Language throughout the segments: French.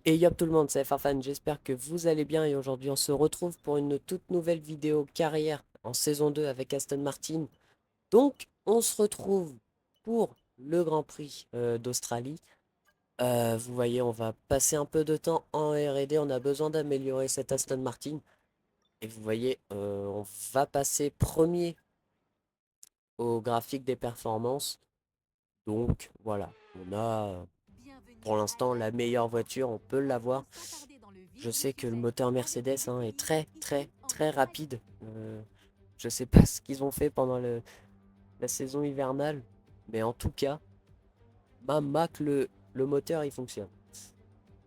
Et yop tout le monde, c'est Farfan, j'espère que vous allez bien et aujourd'hui on se retrouve pour une toute nouvelle vidéo carrière en saison 2 avec Aston Martin. Donc on se retrouve pour le Grand Prix d'Australie. Vous voyez, on va passer un peu de temps en R&D, on a besoin d'améliorer cette Aston Martin. Et vous voyez, on va passer premier au graphique des performances. Donc voilà, on a pour l'instant la meilleure voiture, on peut l'avoir. Je sais que le moteur Mercedes hein, est très très très rapide. Je sais pas ce qu'ils ont fait pendant la saison hivernale, mais en tout cas, ma Mac, le moteur il fonctionne.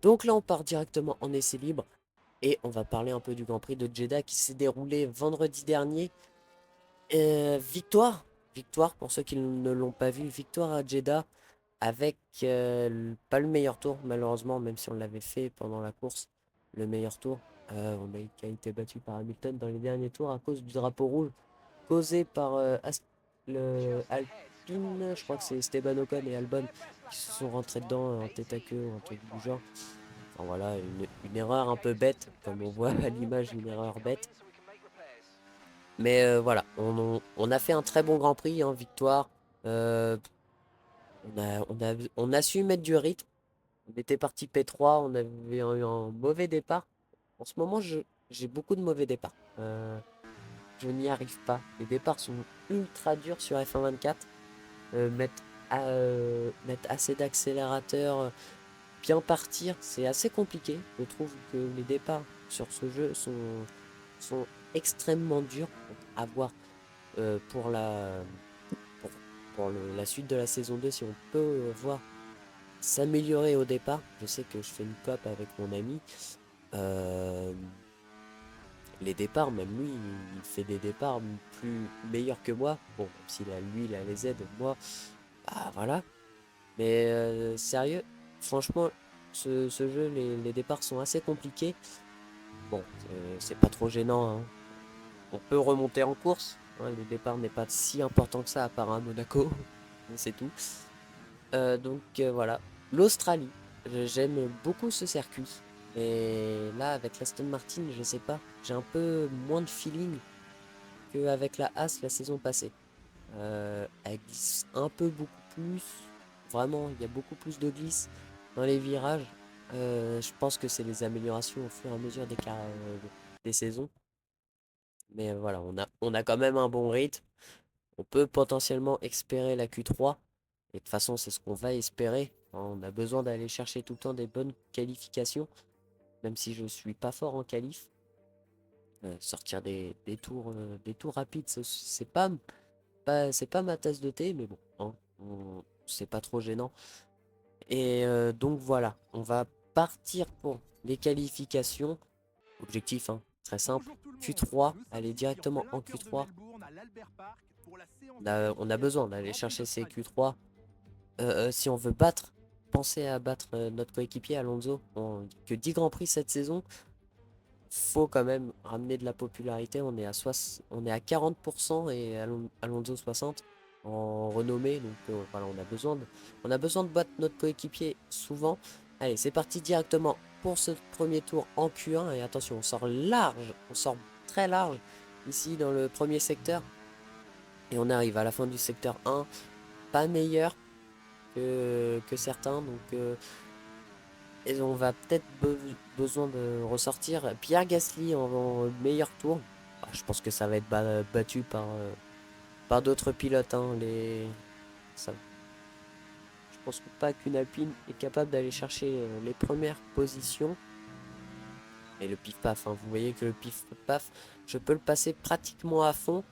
Donc là on part directement en essai libre et on va parler un peu du Grand Prix de Jeddah qui s'est déroulé vendredi dernier. Victoire, victoire pour ceux qui ne l'ont pas vu, victoire à Jeddah avec pas le meilleur tour malheureusement, même si on l'avait fait pendant la course, le meilleur tour. Qui a été battu par Hamilton dans les derniers tours à cause du drapeau rouge causé par le Alpine, je crois que c'est Esteban Ocon et Albon qui se sont rentrés dedans en tête à queue ou un truc du genre. Enfin voilà, une erreur un peu bête, comme on voit à l'image, une erreur bête. Mais voilà, on a fait un très bon Grand Prix, hein, victoire. Euh, on a su mettre du rythme. On était parti P3, on avait eu un mauvais départ. En ce moment, j'ai beaucoup de mauvais départs. Je n'y arrive pas. Les départs sont ultra durs sur F1 24. Mettre assez d'accélérateur, bien partir, c'est assez compliqué. Je trouve que les départs sur ce jeu sont extrêmement durs. Donc, à voir pour pour, la suite de la saison 2 si on peut voir s'améliorer au départ. Je sais que je fais une coop avec mon ami. Euh, les départs, même lui, il fait des départs plus meilleurs que moi. Bon, même s'il a lui, il a les aides, moi, bah voilà. Mais sérieux, franchement, ce jeu, les départs sont assez compliqués. Bon, c'est pas trop gênant, hein. On peut remonter en course, hein, le départ n'est pas si important que ça, à part à Monaco, mais c'est tout. Voilà. L'Australie, j'aime beaucoup ce circuit. Et là, avec l'Aston Martin, je sais pas, j'ai un peu moins de feeling qu'avec la As la saison passée. Elle glisse un peu beaucoup plus. Vraiment, il y a beaucoup plus de glisse dans les virages. Je pense que c'est les améliorations au fur et à mesure des saisons. Mais voilà, on a quand même un bon rythme. On peut potentiellement espérer la Q3. Et de toute façon, c'est ce qu'on va espérer. On a besoin d'aller chercher tout le temps des bonnes qualifications. Même si je suis pas fort en qualif. Sortir des tours rapides, c'est pas ma tasse de thé, mais bon, hein, c'est pas trop gênant. Et donc voilà, on va partir pour les qualifications. Objectif, hein, très simple. Q3, aller directement en Q3. On a besoin d'aller chercher ces Q3. Si on veut battre, penser à battre notre coéquipier Alonso. Que 10 Grands Prix cette saison, faut quand même ramener de la popularité. On est à 40% et Alonso 60 en renommée. Donc voilà, on a besoin de battre notre coéquipier souvent. Allez, c'est parti directement pour ce premier tour en Q1. Et attention, on sort large, on sort très large ici dans le premier secteur. Et on arrive à la fin du secteur 1, pas meilleur que certains. Donc et on va peut-être besoin de ressortir Pierre Gasly en meilleur tour. Bah, je pense que ça va être battu par d'autres pilotes, hein. Je pense pas qu'une Alpine est capable d'aller chercher les premières positions. Et le pif-paf, hein, vous voyez que le pif-paf, je peux le passer pratiquement à fond.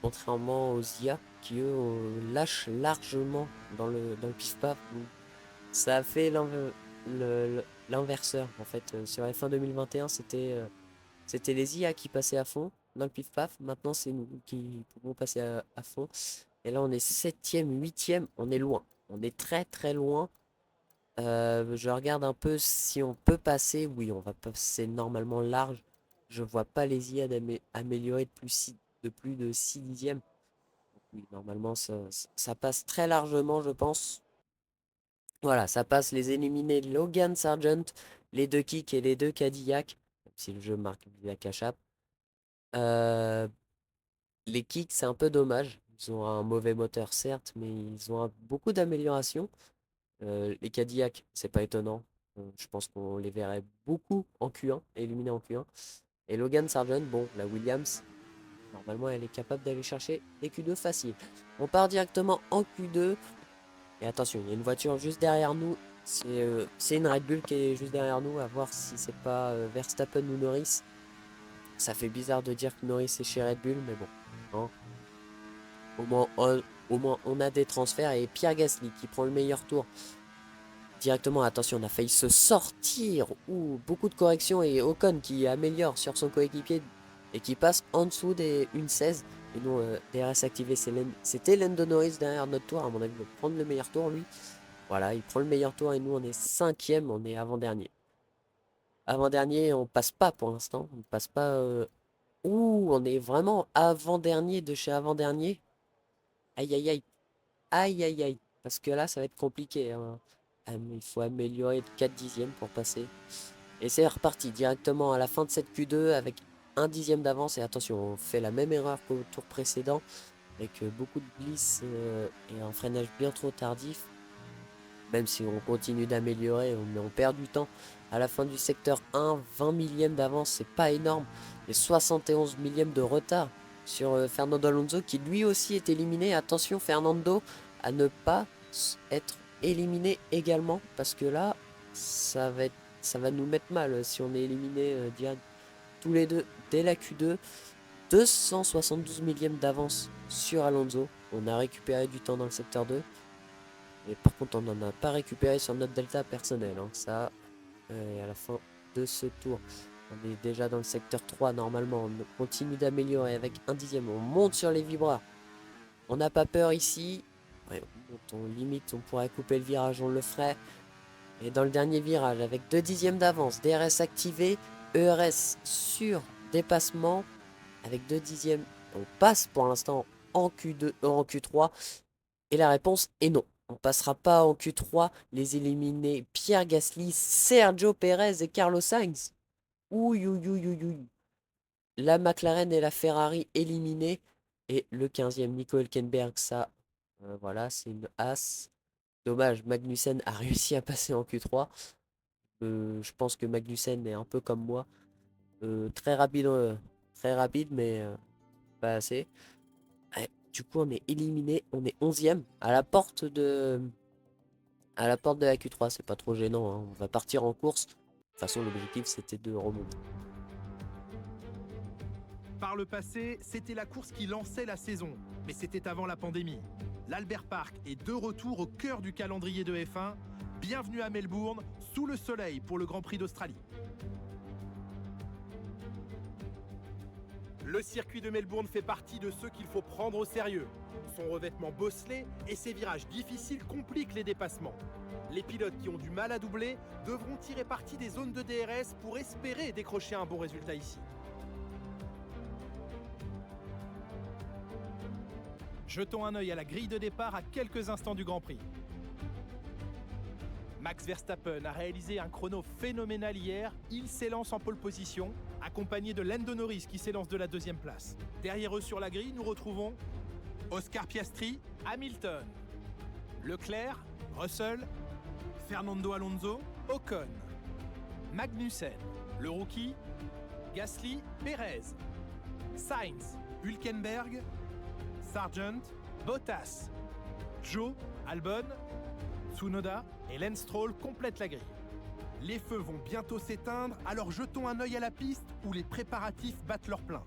Contrairement aux IA qui eux lâchent largement dans le pif-paf. Ça a fait l'inverseur en fait. Sur F1 2021, c'était les IA qui passaient à fond dans le pif-paf. Maintenant, c'est nous qui pouvons passer à fond. Et là, on est septième, huitième, on est loin. On est très très loin. Je regarde un peu si on peut passer. Oui, on va passer normalement large. Je vois pas les IA améliorer de plus de 6 dixièmes. Oui, normalement, ça passe très largement, je pense. Voilà, ça passe les éliminés Logan Sargent, les deux Kicks et les deux Cadillac, même si le jeu marque la Cachap. Euh, les Kicks, c'est un peu dommage. Ils ont un mauvais moteur, certes, mais ils ont beaucoup d'améliorations. Les Cadillac, c'est pas étonnant. Je pense qu'on les verrait beaucoup en Q1, éliminés en Q1. Et Logan Sargent, bon, la Williams, normalement, elle est capable d'aller chercher des Q2 faciles. On part directement en Q2. Et attention, il y a une voiture juste derrière nous. C'est une Red Bull qui est juste derrière nous. À voir si c'est pas Verstappen ou Norris. Ça fait bizarre de dire que Norris est chez Red Bull, mais bon. Hein. Au moins, on a des transferts. Et Pierre Gasly qui prend le meilleur tour. Directement, attention, on a failli se sortir. Ouh, beaucoup de corrections. Et Ocon qui améliore sur son coéquipier. Et qui passe en dessous des 1.16. Et nous, DRS activé, c'était Lando Norris derrière notre tour. À mon avis, il va prendre le meilleur tour, lui. Voilà, il prend le meilleur tour et nous on est cinquième, on est avant-dernier. Avant-dernier, on passe pas pour l'instant. On passe pas. Ouh, on est vraiment avant-dernier de chez avant-dernier. Aïe aïe aïe. Aïe aïe aïe. Parce que là, ça va être compliqué, hein. Il faut améliorer de 4 dixièmes pour passer. Et c'est reparti directement à la fin de cette Q2 avec un dixième d'avance. Et attention, on fait la même erreur qu'au tour précédent. Avec beaucoup de glisse et un freinage bien trop tardif. Même si on continue d'améliorer, on perd du temps. À la fin du secteur 1, 20 millièmes d'avance, c'est pas énorme. Et 71 millièmes de retard sur Fernando Alonso, qui lui aussi est éliminé. Attention, Fernando, à ne pas être éliminé également, parce que là, ça va nous mettre mal si on est éliminé direct tous les deux dès la Q2. 272 millièmes d'avance sur Alonso. On a récupéré du temps dans le secteur 2. Mais par contre, on n'en a pas récupéré sur notre delta personnel. Hein. Ça, et à la fin de ce tour, on est déjà dans le secteur 3 normalement. On continue d'améliorer avec un dixième. On monte sur les vibras. On n'a pas peur ici. Ouais, limite, on pourrait couper le virage, on le ferait. Et dans le dernier virage, avec 2 dixièmes d'avance, DRS activé, ERS sur dépassement. Avec 2 dixièmes, on passe pour l'instant en Q2, en Q3. Et la réponse est non. On ne passera pas en Q3 les éliminés Pierre Gasly, Sergio Perez et Carlos Sainz. Ouh, ouh, ouh, ouh, ouh. La McLaren et la Ferrari éliminées. Et le 15e, Nico Hülkenberg, ça, voilà, c'est une as. Dommage, Magnussen a réussi à passer en Q3. Je pense que Magnussen est un peu comme moi. Très rapide, mais pas assez. Ouais, du coup, on est éliminé. On est 11e à la porte de la Q3. C'est pas trop gênant, hein. On va partir en course. De toute façon, l'objectif, c'était de remonter. Par le passé, c'était la course qui lançait la saison, mais c'était avant la pandémie. L'Albert Park est de retour au cœur du calendrier de F1. Bienvenue à Melbourne, sous le soleil pour le Grand Prix d'Australie. Le circuit de Melbourne fait partie de ceux qu'il faut prendre au sérieux. Son revêtement bosselé et ses virages difficiles compliquent les dépassements. Les pilotes qui ont du mal à doubler devront tirer parti des zones de DRS pour espérer décrocher un bon résultat ici. Jetons un œil à la grille de départ à quelques instants du Grand Prix. Max Verstappen a réalisé un chrono phénoménal hier. Il s'élance en pole position, accompagné de Lando Norris qui s'élance de la deuxième place. Derrière eux sur la grille, nous retrouvons Oscar Piastri, Hamilton, Leclerc, Russell, Fernando Alonso, Ocon, Magnussen, le rookie, Gasly, Perez, Sainz, Hülkenberg, Sargent, Bottas, Joe, Albon, Tsunoda et Lance Stroll complètent la grille. Les feux vont bientôt s'éteindre, alors jetons un œil à la piste où les préparatifs battent leur plein.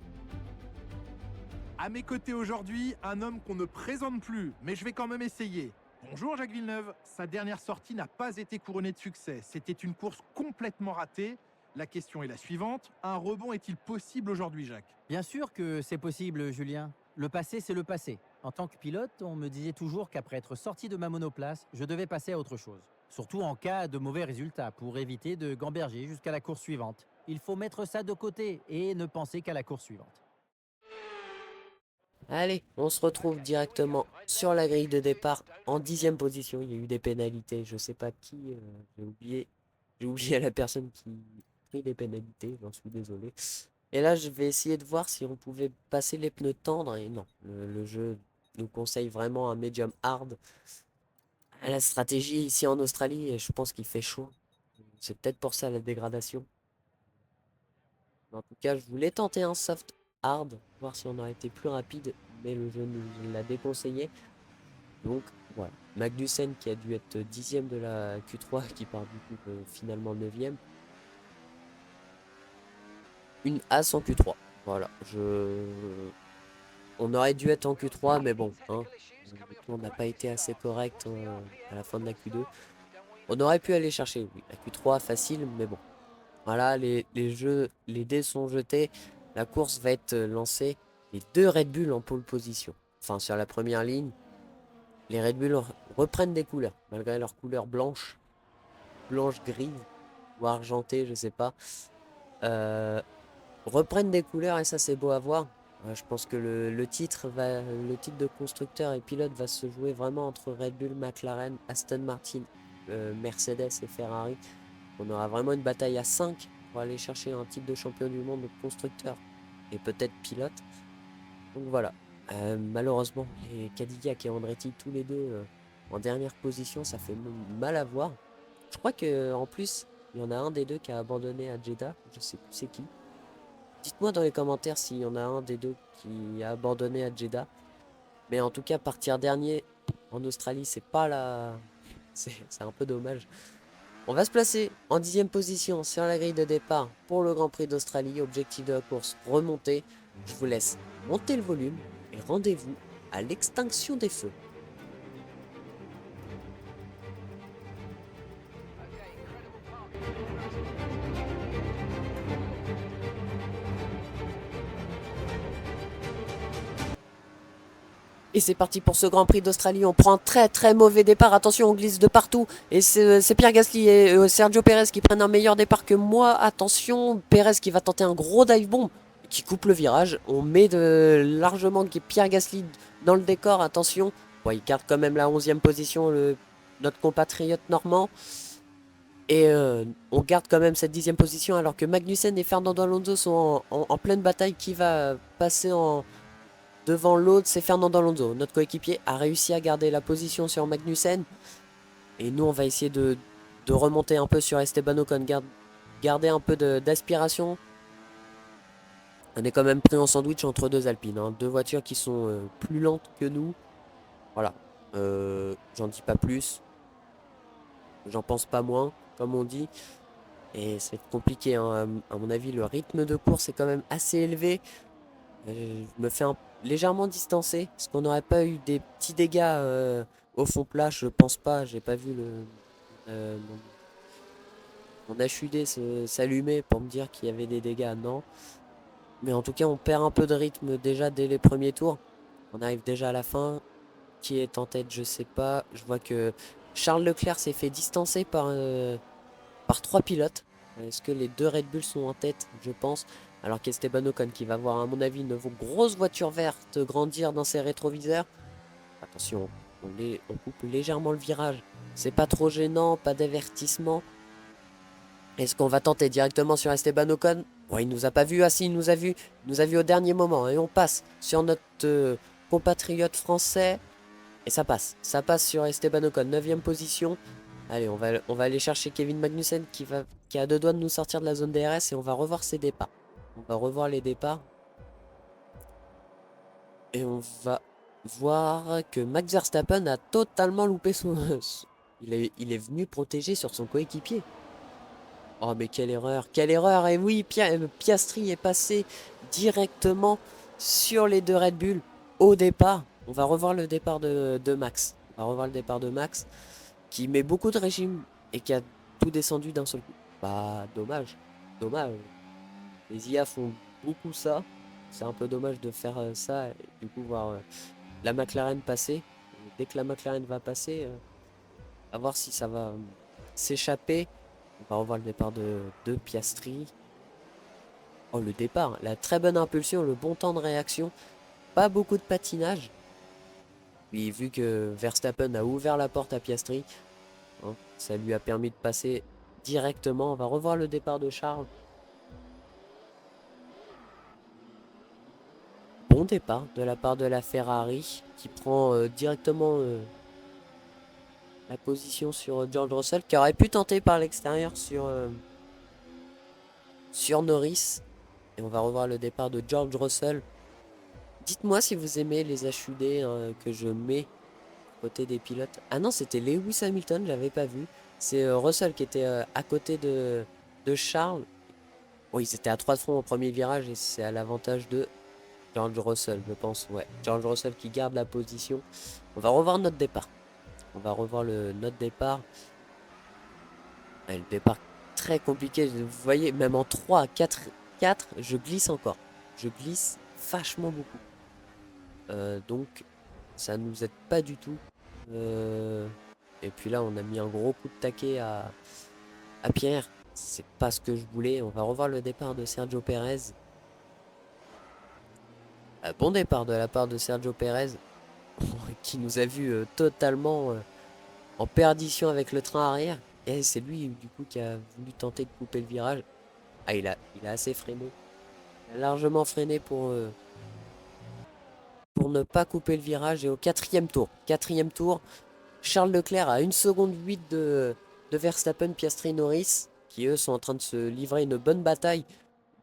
À mes côtés aujourd'hui, un homme qu'on ne présente plus, mais je vais quand même essayer. Bonjour Jacques Villeneuve. Sa dernière sortie n'a pas été couronnée de succès. C'était une course complètement ratée. La question est la suivante. Un rebond est-il possible aujourd'hui, Jacques? Bien sûr que c'est possible, Julien. Le passé, c'est le passé. En tant que pilote, on me disait toujours qu'après être sorti de ma monoplace, je devais passer à autre chose. Surtout en cas de mauvais résultats, pour éviter de gamberger jusqu'à la course suivante. Il faut mettre ça de côté et ne penser qu'à la course suivante. Allez, on se retrouve directement sur la grille de départ en 10e position. Il y a eu des pénalités, je sais pas qui, j'ai oublié. J'ai oublié la personne qui a pris les pénalités, j'en suis désolé. Et là, je vais essayer de voir si on pouvait passer les pneus tendres. Et non, le jeu nous conseille vraiment un medium hard. La stratégie ici en Australie, je pense qu'il fait chaud. C'est peut-être pour ça la dégradation. En tout cas, je voulais tenter un soft hard, voir si on aurait été plus rapide, mais le jeu nous l'a déconseillé. Donc voilà, Magnussen qui a dû être 10e de la Q3, qui part du coup finalement 9e. Une As en Q3. Voilà, on aurait dû être en Q3, mais bon, hein, on n'a pas été assez correct à la fin de la Q2. On aurait pu aller chercher, oui, la Q3 facile, mais bon. Voilà, les dés sont jetés. La course va être lancée. Les deux Red Bull en pole position. Enfin, sur la première ligne, les Red Bull reprennent des couleurs, malgré leur couleur blanche, grise ou argentée, je sais pas. Reprennent des couleurs et ça, c'est beau à voir. Je pense que le titre de constructeur et pilote va se jouer vraiment entre Red Bull, McLaren, Aston Martin, Mercedes et Ferrari. On aura vraiment une bataille à 5 pour aller chercher un titre de champion du monde de constructeur et peut-être pilote. Donc voilà. Malheureusement, les Cadillac et Andretti, tous les deux en dernière position, ça fait mal à voir. Je crois que en plus, il y en a un des deux qui a abandonné à Jeddah. Je sais plus c'est qui. Dites-moi dans les commentaires s'il y en a un des deux qui a abandonné à Jeddah. Mais en tout cas, partir dernier en Australie, c'est pas la... C'est un peu dommage. On va se placer en 10e position sur la grille de départ pour le Grand Prix d'Australie. Objectif de la course, remonter. Je vous laisse monter le volume et rendez-vous à l'extinction des feux. Et c'est parti pour ce Grand Prix d'Australie. On prend un très mauvais départ. Attention, on glisse de partout. Et c'est Pierre Gasly et Sergio Pérez qui prennent un meilleur départ que moi. Attention, Pérez qui va tenter un gros dive bomb qui coupe le virage. On met largement Pierre Gasly dans le décor. Attention. Bon, il garde quand même la 11e position, notre compatriote normand. Et on garde quand même cette 10e position alors que Magnussen et Fernando Alonso sont en pleine bataille. Qui va passer devant l'autre, c'est Fernando Alonso. Notre coéquipier a réussi à garder la position sur Magnussen. Et nous, on va essayer de remonter un peu sur Esteban Ocon. Garder un peu d'aspiration. On est quand même pris en sandwich entre deux Alpines. Deux voitures qui sont plus lentes que nous. Voilà. J'en dis pas plus. J'en pense pas moins, comme on dit. Et c'est compliqué. À mon avis, le rythme de course est quand même assez élevé. Je me fais légèrement distancé. Est-ce qu'on n'aurait pas eu des petits dégâts au fond plat? Je pense pas. J'ai pas vu mon HUD s'allumer pour me dire qu'il y avait des dégâts. Non. Mais en tout cas, on perd un peu de rythme déjà dès les premiers tours. On arrive déjà à la fin. Qui est en tête? Je sais pas. Je vois que Charles Leclerc s'est fait distancer par 3 pilotes. Est-ce que les deux Red Bull sont en tête? Je pense. Alors qu'Esteban Ocon qui va voir à mon avis une grosse voiture verte grandir dans ses rétroviseurs. Attention, on coupe légèrement le virage. C'est pas trop gênant, pas d'avertissement. Est-ce qu'on va tenter directement sur Esteban Ocon? Bon, il nous a pas vu. Ah si, il nous a vu. Il nous a vu au dernier moment. Et on passe sur notre compatriote français. Et ça passe. Ça passe sur Esteban Ocon, 9e position. Allez, on va aller chercher Kevin Magnussen qui a 2 doigts de nous sortir de la zone DRS et on va revoir ses départs. On va revoir les départs. Et on va voir que Max Verstappen a totalement loupé son... il est venu protéger sur son coéquipier. Oh mais quelle erreur, quelle erreur. Et oui, Piastri est passé directement sur les deux Red Bull au départ. On va revoir le départ de Max. On va revoir le départ de Max qui met beaucoup de régime et qui a tout descendu d'un seul coup. Bah dommage, dommage. Les IA font beaucoup ça. C'est un peu dommage de faire ça et du coup voir la McLaren passer. Et dès que la McLaren va passer, à voir si ça va s'échapper. On va revoir le départ de Piastri. Oh le départ, la très bonne impulsion, le bon temps de réaction. pas beaucoup de patinage. Puis vu que Verstappen a ouvert la porte à Piastri, hein, ça lui a permis de passer directement. On va revoir le départ de Charles. Bon départ de la part de la Ferrari qui prend directement la position sur George Russell, qui aurait pu tenter par l'extérieur sur Norris. Et on va revoir le départ de George Russell. Dites-moi si vous aimez les HUD que je mets côté des pilotes. Ah non, c'était Lewis Hamilton, je l'avais pas vu. C'est Russell qui était à côté de Charles. Oui, ils étaient à 3 de front au premier virage et c'est à l'avantage de George Russell, je pense. Ouais, George Russell qui garde la position. On va revoir notre départ. On va revoir notre départ. Ouais, le départ très compliqué. Vous voyez, même en 3, 4, je glisse encore. Je glisse vachement beaucoup. Donc, ça nous aide pas du tout. Et puis là, on a mis un gros coup de taquet à Pierre. C'est pas ce que je voulais. On va revoir le départ de Sergio Pérez. Bon départ de la part de Sergio Pérez, qui nous a vu totalement en perdition avec le train arrière. Et c'est lui, du coup, qui a voulu tenter de couper le virage. Ah, il a assez freiné. Il a largement freiné pour ne pas couper le virage. Et au quatrième tour, Charles Leclerc à 1 seconde 8 de Verstappen, Piastri, Norris, qui eux sont en train de se livrer une bonne bataille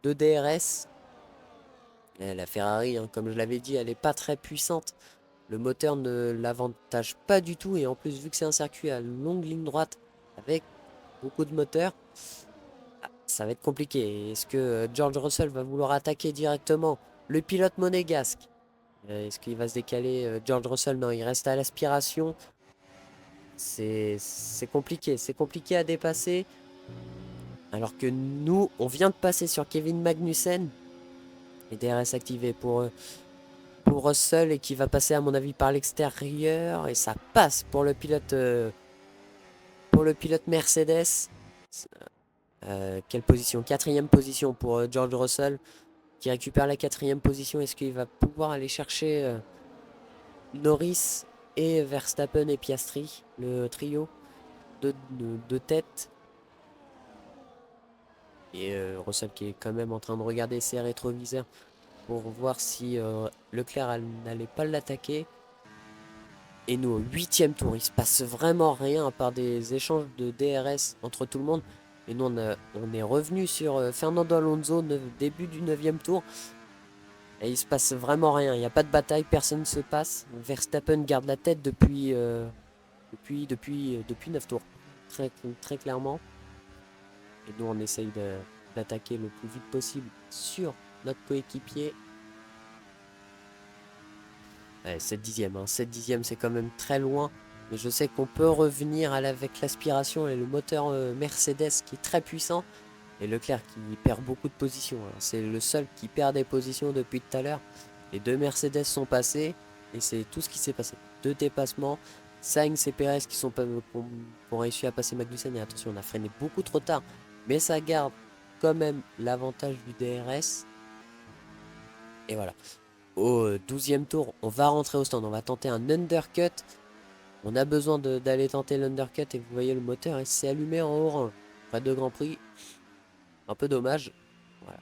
de DRS. Et la Ferrari, hein, comme je l'avais dit, elle n'est pas très puissante. Le moteur ne l'avantage pas du tout. Et en plus, vu que c'est un circuit à longue ligne droite avec beaucoup de moteurs, ça va être compliqué. Est-ce que George Russell va vouloir attaquer directement le pilote monégasque? Est-ce qu'il va se décaler George Russell? Non, il reste à l'aspiration. C'est compliqué. C'est compliqué à dépasser. Alors que nous, on vient de passer sur Kevin Magnussen. Les DRS activés pour Russell et qui va passer à mon avis par l'extérieur. Et ça passe pour le pilote Mercedes. Quelle position? Quatrième position pour George Russell qui récupère la quatrième position. Est-ce qu'il va pouvoir aller chercher Norris et Verstappen et Piastri, le trio de tête? Et Russell qui est quand même en train de regarder ses rétroviseurs pour voir si Leclerc n'allait pas l'attaquer. Et nous, au 8e tour, il se passe vraiment rien à part des échanges de DRS entre tout le monde. Et nous, on est revenu sur Fernando Alonso, début du 9e tour. Et il se passe vraiment rien. Il n'y a pas de bataille, personne ne se passe. Verstappen garde la tête depuis 9 tours. Très, très clairement. Et nous, on essaye d'attaquer le plus vite possible sur notre coéquipier. 7 dixièmes, hein. 7 dixièmes, c'est quand même très loin. Mais je sais qu'on peut revenir avec l'aspiration et le moteur Mercedes qui est très puissant. Et Leclerc qui perd beaucoup de positions. C'est le seul qui perd des positions depuis tout à l'heure. Les deux Mercedes sont passés. Et c'est tout ce qui s'est passé. 2 dépassements. Sainz et Perez qui ont réussi à passer Magnussen. Et attention, on a freiné beaucoup trop tard. Mais ça garde quand même l'avantage du DRS. Et voilà. Au 12e tour, on va rentrer au stand. On va tenter un undercut. On a besoin d'aller tenter l'undercut. Et vous voyez, le moteur s'est allumé en haut rang. Pas de Grand Prix. Un peu dommage. Voilà.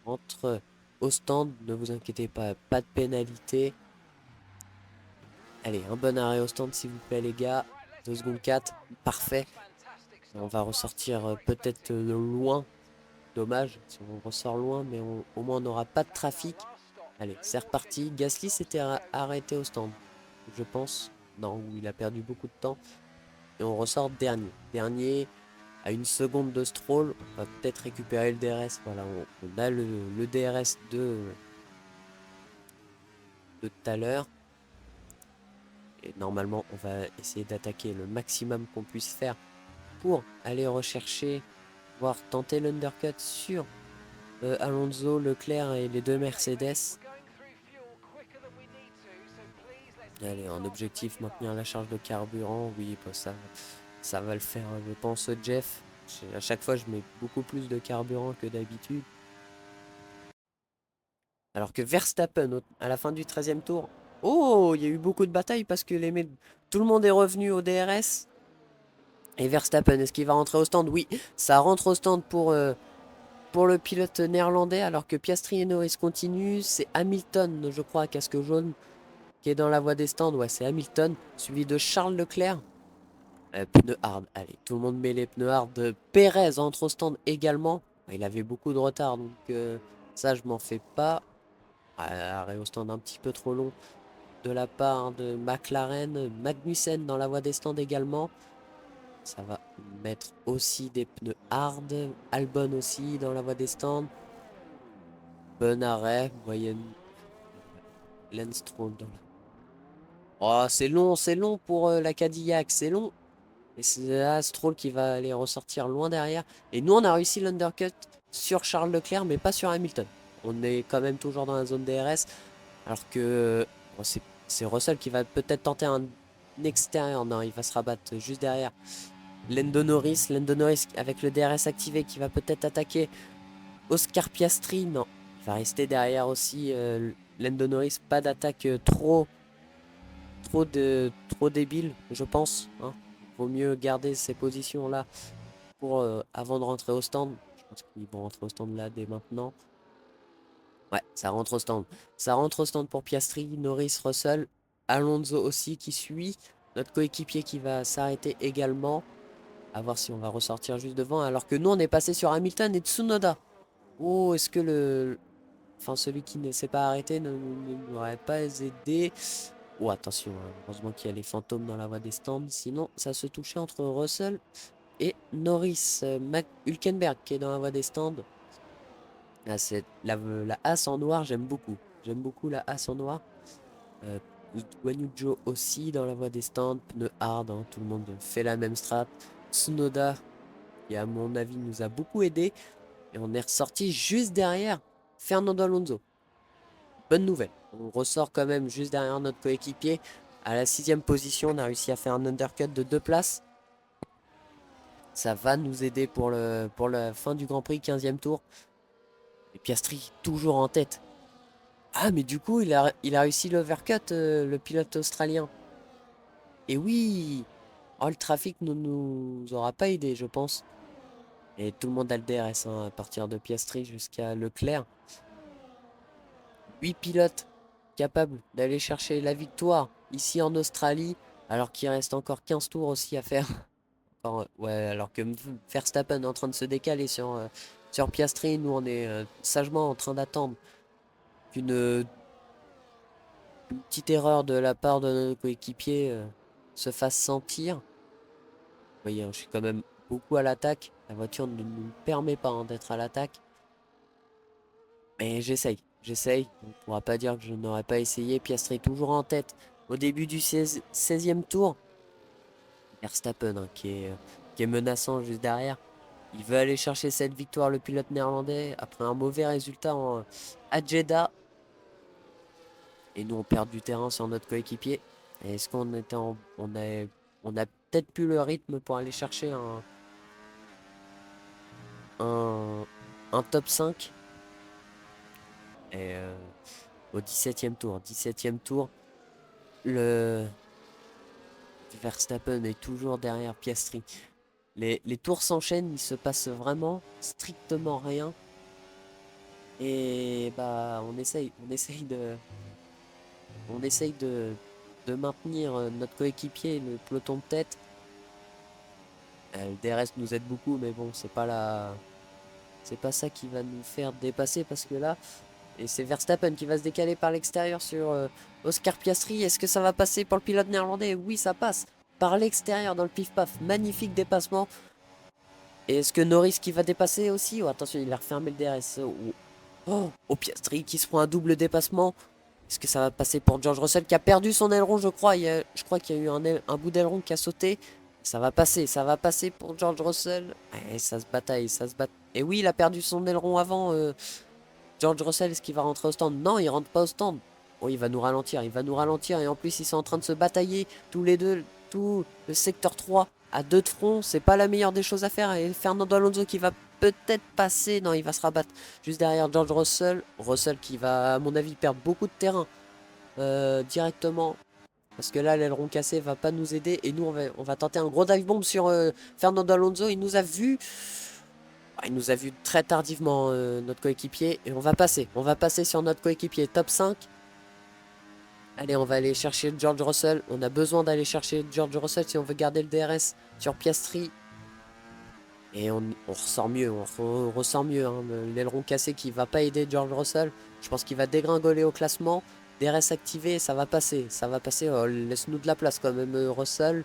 On rentre au stand. Ne vous inquiétez pas. Pas de pénalité. Allez, un bon arrêt au stand, s'il vous plaît, les gars. 2 secondes 4. Parfait. On va ressortir peut-être loin. Dommage si on ressort loin. Mais au moins, on n'aura pas de trafic. Allez, c'est reparti. Gasly s'était arrêté au stand, je pense. Non, il a perdu beaucoup de temps. Et on ressort dernier. Dernier, à 1 seconde de Stroll. On va peut-être récupérer le DRS. Voilà, on a le DRS de tout à l'heure. Et normalement, on va essayer d'attaquer le maximum qu'on puisse faire pour aller rechercher, voire tenter l'undercut sur Alonso, Leclerc et les deux Mercedes. Allez, en objectif, maintenir la charge de carburant. Oui, bah ça va le faire, je pense, Jeff. À chaque fois, je mets beaucoup plus de carburant que d'habitude. Alors que Verstappen, à la fin du 13e tour, oh, il y a eu beaucoup de batailles parce que tout le monde est revenu au DRS. Et Verstappen, est-ce qu'il va rentrer au stand? Oui, ça rentre au stand pour le pilote néerlandais, alors que Piastri et Norris continuent. C'est Hamilton, je crois, à casque jaune, qui est dans la voie des stands. Ouais, c'est Hamilton, suivi de Charles Leclerc. Pneus hard, allez, tout le monde met les pneus hard. Perez entre au stand également. Il avait beaucoup de retard, donc ça, je m'en fais pas. Arrêt au stand un petit peu trop long de la part de McLaren. Magnussen dans la voie des stands également. Ça va mettre aussi des pneus hard. Albon aussi dans la voie des stands. Bon arrêt. Vous voyez Lance Stroll dans la... Oh, c'est long pour la Cadillac, c'est long. Et c'est là Stroll qui va aller ressortir loin derrière. Et nous, on a réussi l'undercut sur Charles Leclerc, mais pas sur Hamilton. On est quand même toujours dans la zone DRS. Alors que bon, c'est Russell qui va peut-être tenter un extérieur. Non, il va se rabattre juste derrière. Lando Norris avec le DRS activé qui va peut-être attaquer Oscar Piastri. Non, il va rester derrière aussi. Lando Norris, pas d'attaque trop débile, je pense. Hein. Vaut mieux garder ces positions-là pour avant de rentrer au stand. Je pense qu'ils vont rentrer au stand là dès maintenant. Ouais, ça rentre au stand. Ça rentre au stand pour Piastri, Norris, Russell, Alonso aussi qui suit. Notre coéquipier qui va s'arrêter également. À voir si on va ressortir juste devant. Alors que nous, on est passé sur Hamilton et Tsunoda. Oh, est-ce que enfin, celui qui ne s'est pas arrêté ne n'aurait pas aidé? Oh, attention, hein. Heureusement qu'il y a les fantômes dans la voie des stands. Sinon, ça se touchait entre Russell et Norris. Hülkenberg qui est dans la voie des stands. Ah, c'est la As en noir, j'aime beaucoup. J'aime beaucoup la As en noir. Euh, Guan Yu Zhou aussi dans la voie des stands. Pneu hard, hein, tout le monde fait la même strat. Tsunoda, qui à mon avis nous a beaucoup aidé. Et on est ressorti juste derrière Fernando Alonso. Bonne nouvelle. On ressort quand même juste derrière notre coéquipier. À la 6e position, on a réussi à faire un undercut de 2 places. Ça va nous aider pour la fin du Grand Prix, 15e tour. Et Piastri, toujours en tête. Ah, mais du coup, il a réussi l'overcut, le pilote australien. Et oui! Oh, le trafic ne nous aura pas aidé, je pense. Et tout le monde a le DRS, hein, à partir de Piastri jusqu'à Leclerc. 8 pilotes capables d'aller chercher la victoire ici en Australie, alors qu'il reste encore 15 tours aussi à faire. Enfin, ouais, alors que Verstappen est en train de se décaler sur Piastri, nous on est sagement en train d'attendre qu'une une petite erreur de la part de nos coéquipiers se fasse sentir. Vous voyez, hein, je suis quand même beaucoup à l'attaque. La voiture ne nous permet pas, hein, d'être à l'attaque. Mais j'essaye. On ne pourra pas dire que je n'aurais pas essayé. Piastri toujours en tête au début du 16e tour. Verstappen, hein, qui est menaçant juste derrière. Il veut aller chercher cette victoire, le pilote néerlandais, après un mauvais résultat à Jeddah. Et nous, on perd du terrain sur notre coéquipier. Est-ce qu'on était on a peut-être plus le rythme pour aller chercher un, un top 5? Et au 17e tour. 17e tour, le Verstappen est toujours derrière Piastri. Les tours s'enchaînent, il se passe vraiment strictement rien. Et bah on essaye de maintenir notre coéquipier, le peloton de tête. Le DRS nous aide beaucoup, mais bon, c'est pas ça qui va nous faire dépasser parce que là, et c'est Verstappen qui va se décaler par l'extérieur sur Oscar Piastri. Est-ce que ça va passer pour le pilote néerlandais? Oui, ça passe par l'extérieur dans le pif-paf. Magnifique dépassement. Et est-ce que Norris qui va dépasser aussi? Oh, attention, il a refermé le DRS. Oh, Piastri qui se prend un double dépassement. Est-ce que ça va passer pour George Russell qui a perdu son aileron, je crois. Je crois qu'il y a eu un bout d'aileron qui a sauté. Ça va passer pour George Russell. Et ça se bataille, ça se bat. Et oui, il a perdu son aileron avant. George Russell, est-ce qu'il va rentrer au stand? Non, il rentre pas au stand. Oh, il va nous ralentir, et en plus, ils sont en train de se batailler tous les deux, tout le secteur 3 à deux de front. C'est pas la meilleure des choses à faire. Et Fernando Alonso qui va peut-être passer. Non, il va se rabattre juste derrière George Russell. Russell qui va, à mon avis, perdre beaucoup de terrain directement. Parce que là, l'aileron cassé va pas nous aider. Et nous, on va tenter un gros dive bomb sur Fernando Alonso. Il nous a vu. Il nous a vu très tardivement, notre coéquipier. Et on va passer. On va passer sur notre coéquipier top 5. Allez, on va aller chercher George Russell. On a besoin d'aller chercher George Russell si on veut garder le DRS sur Piastri. Et on ressort mieux, on ressort mieux. Hein. L'aileron cassé qui va pas aider George Russell. Je pense qu'il va dégringoler au classement. DRS activé, ça va passer. Ça va passer. Oh, laisse-nous de la place quand même, Russell.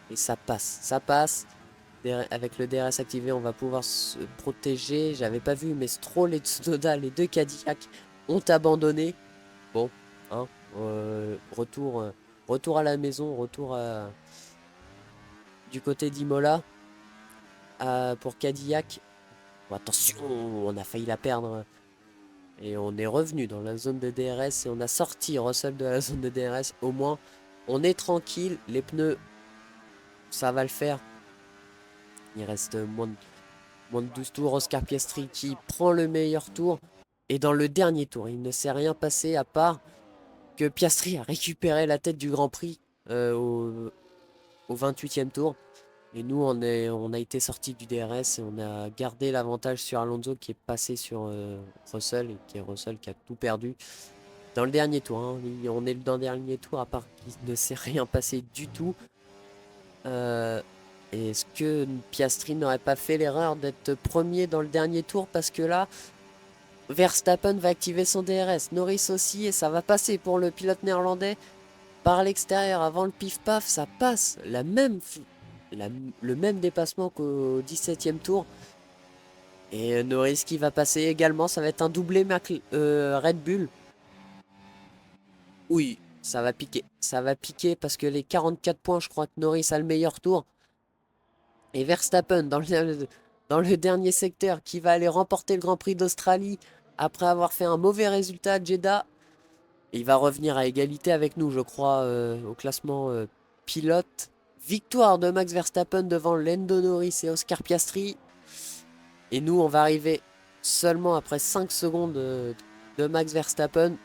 Et ça passe. Ça passe. Avec le DRS activé, on va pouvoir se protéger. J'avais pas vu, mais Stroll et Tsunoda, les deux Cadillac, ont abandonné. Bon, hein, retour à la maison, du côté d'Imola pour Cadillac. Bon, attention, on a failli la perdre. Et on est revenu dans la zone de DRS et on a sorti Russell de la zone de DRS. Au moins, on est tranquille. Les pneus, ça va le faire. Il reste moins de 12 tours. Oscar Piastri qui prend le meilleur tour. Et dans le dernier tour, il ne s'est rien passé à part que Piastri a récupéré la tête du Grand Prix au 28e tour. Et nous, on a été sorti du DRS et on a gardé l'avantage sur Alonso qui est passé sur Russell et qui est Russell qui a tout perdu dans le dernier tour. Hein. On est dans le dernier tour à part qu'il ne s'est rien passé du tout. Est-ce que Piastri n'aurait pas fait l'erreur d'être premier dans le dernier tour parce que là, Verstappen va activer son DRS, Norris aussi et ça va passer pour le pilote néerlandais par l'extérieur avant le pif-paf, ça passe le même dépassement qu'au 17e tour. Et Norris qui va passer également, ça va être un doublé Red Bull. Oui, ça va piquer. Ça va piquer parce que les 44 points, je crois que Norris a le meilleur tour. Et Verstappen dans le dernier secteur qui va aller remporter le Grand Prix d'Australie après avoir fait un mauvais résultat à Jeddah. Il va revenir à égalité avec nous, je crois, au classement pilote. Victoire de Max Verstappen devant Lando Norris et Oscar Piastri. Et nous, on va arriver seulement après 5 secondes de Max Verstappen.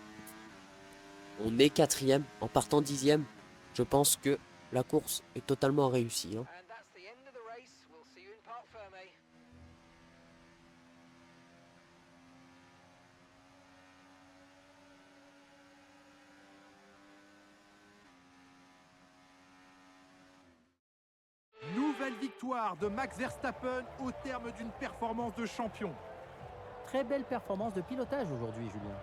On est quatrième en partant 10e. Je pense que la course est totalement réussie. Hein. Nouvelle victoire de Max Verstappen au terme d'une performance de champion. Très belle performance de pilotage aujourd'hui, Julien.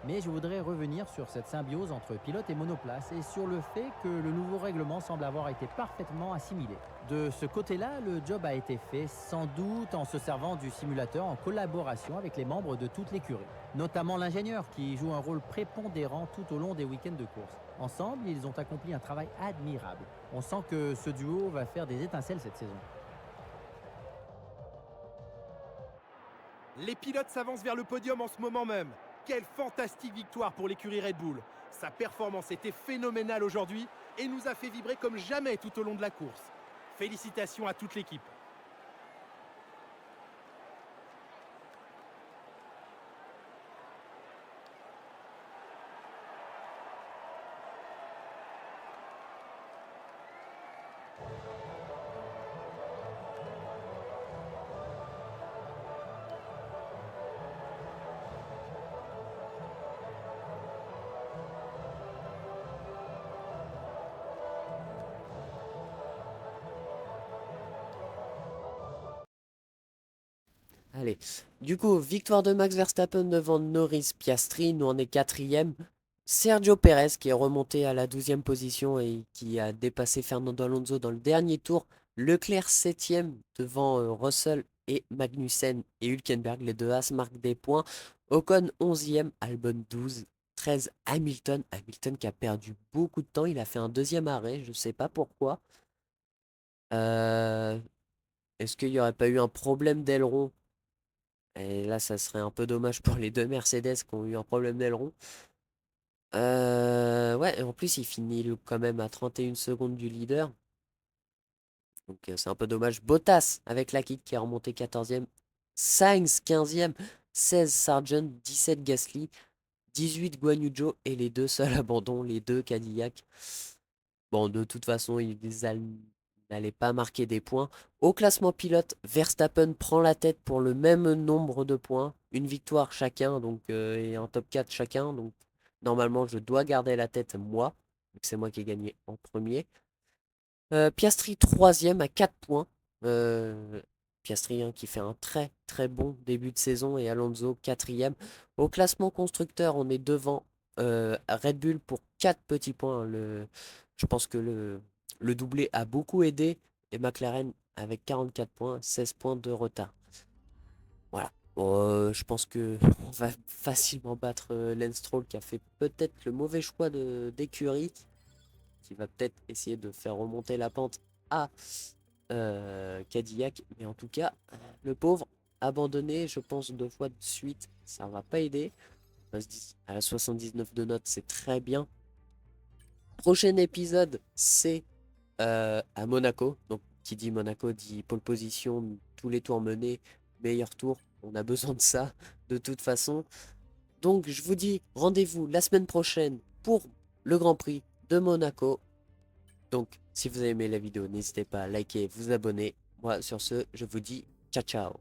Mais je voudrais revenir sur cette symbiose entre pilote et monoplace et sur le fait que le nouveau règlement semble avoir été parfaitement assimilé. De ce côté-là, le job a été fait sans doute en se servant du simulateur en collaboration avec les membres de toute l'écurie, notamment l'ingénieur qui joue un rôle prépondérant tout au long des week-ends de course. Ensemble, ils ont accompli un travail admirable. On sent que ce duo va faire des étincelles cette saison. Les pilotes s'avancent vers le podium en ce moment même. Quelle fantastique victoire pour l'écurie Red Bull. Sa performance était phénoménale aujourd'hui et nous a fait vibrer comme jamais tout au long de la course. Félicitations à toute l'équipe. Allez, du coup, victoire de Max Verstappen devant Norris Piastri, nous on est quatrième. Sergio Perez qui est remonté à la 12e position et qui a dépassé Fernando Alonso dans le dernier tour. Leclerc 7e devant Russell et Magnussen et Hülkenberg. Les deux As marquent des points. Ocon 11e, Albon 12, 13 Hamilton. Hamilton qui a perdu beaucoup de temps. Il a fait un deuxième arrêt, je ne sais pas pourquoi. Euh, Est-ce qu'il n'y aurait pas eu un problème d'aileron? Et là, ça serait un peu dommage pour les deux Mercedes qui ont eu un problème d'aileron. Ouais, et en plus, il finit quand même à 31 secondes du leader. Donc c'est un peu dommage. Bottas avec la kick qui est remonté 14e. Sainz 15e. 16 Sargent, 17 Gasly, 18 Guan Yu Zhou et les deux seuls abandons, les deux Cadillac. Bon, de toute façon, n'allaient pas marquer des points. Au classement pilote, Verstappen prend la tête pour le même nombre de points. Une victoire chacun, donc, et un top 4 chacun. Donc, normalement, je dois garder la tête moi. C'est moi qui ai gagné en premier. Piastri troisième à 4 points. Euh, Piastri hein, qui fait un très très bon début de saison et Alonso quatrième. Au classement constructeur, on est devant Red Bull pour 4 petits points. Je pense que le doublé a beaucoup aidé et McLaren avec 44 points, 16 points de retard. Voilà. Bon, je pense que on va facilement battre Lance Stroll qui a fait peut-être le mauvais choix d'écurie qui va peut-être essayer de faire remonter la pente à Cadillac. Mais en tout cas, le pauvre, abandonné, je pense, 2 fois de suite, ça va pas aider. À la 79 de notes, c'est très bien. Prochain épisode, c'est à Monaco. Donc, qui dit Monaco dit pole position, tous les tours menés, meilleur tour. On a besoin de ça, de toute façon. Donc, je vous dis rendez-vous la semaine prochaine pour le Grand Prix de Monaco. Donc, si vous avez aimé la vidéo, n'hésitez pas à liker, vous abonner. Moi, sur ce, je vous dis ciao ciao.